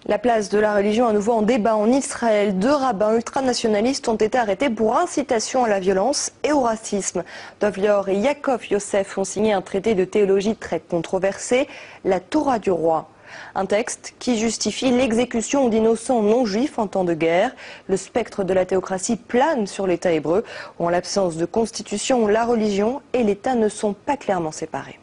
La place de la religion à nouveau en débat en Israël. 2 rabbins ultranationalistes ont été arrêtés pour incitation à la violence et au racisme. Dov Lior et Yaakov Yosef ont signé un traité de théologie très controversé, la Torah du roi. Un texte qui justifie l'exécution d'innocents non-juifs en temps de guerre. Le spectre de la théocratie plane sur l'État hébreu, où en l'absence de constitution, la religion et l'État ne sont pas clairement séparés.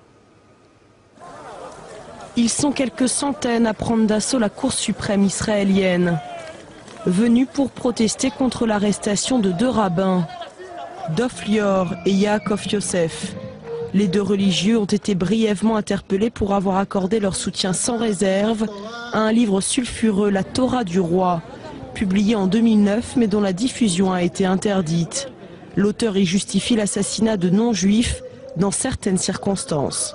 Ils sont quelques centaines à prendre d'assaut la Cour suprême israélienne, venus pour protester contre l'arrestation de 2 rabbins, Dov Lior et Yaakov Yosef. Les 2 religieux ont été brièvement interpellés pour avoir accordé leur soutien sans réserve à un livre sulfureux, la Torah du roi, publié en 2009 mais dont la diffusion a été interdite. L'auteur y justifie l'assassinat de non-juifs dans certaines circonstances.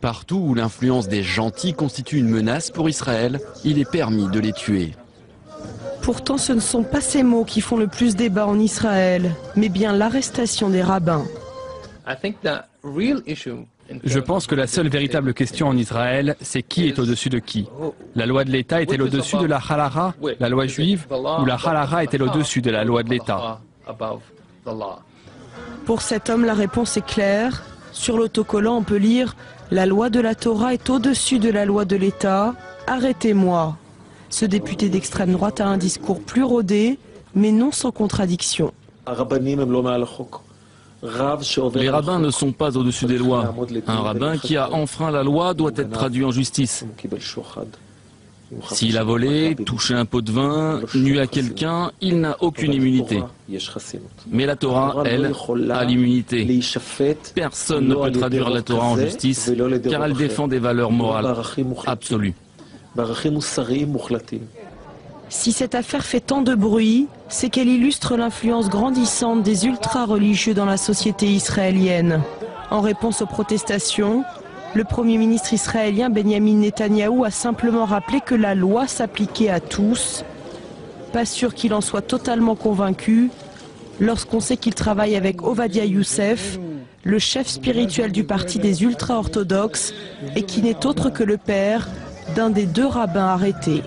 Partout où l'influence des gentils constitue une menace pour Israël, il est permis de les tuer. Pourtant, ce ne sont pas ces mots qui font le plus débat en Israël, mais bien l'arrestation des rabbins. Je pense que la seule véritable question en Israël, c'est qui est au-dessus de qui. La loi de l'État est-elle au-dessus de la halara, la loi juive, ou la halara est-elle au-dessus de la loi de l'État? Pour cet homme, la réponse est claire. Sur l'autocollant, on peut lire « La loi de la Torah est au-dessus de la loi de l'État, arrêtez-moi ». Ce député d'extrême droite a un discours plus rodé, mais non sans contradiction. Les rabbins ne sont pas au-dessus des lois. Un rabbin qui a enfreint la loi doit être traduit en justice. S'il a volé, touché un pot de vin, nu à quelqu'un, il n'a aucune immunité. Mais la Torah, elle, a l'immunité. Personne ne peut traduire la Torah en justice, car elle défend des valeurs morales absolues. Si cette affaire fait tant de bruit, c'est qu'elle illustre l'influence grandissante des ultra-religieux dans la société israélienne. En réponse aux protestations, le Premier ministre israélien Benjamin Netanyahou a simplement rappelé que la loi s'appliquait à tous. Pas sûr qu'il en soit totalement convaincu lorsqu'on sait qu'il travaille avec Ovadia Youssef, le chef spirituel du parti des ultra-orthodoxes et qui n'est autre que le père d'un des 2 rabbins arrêtés.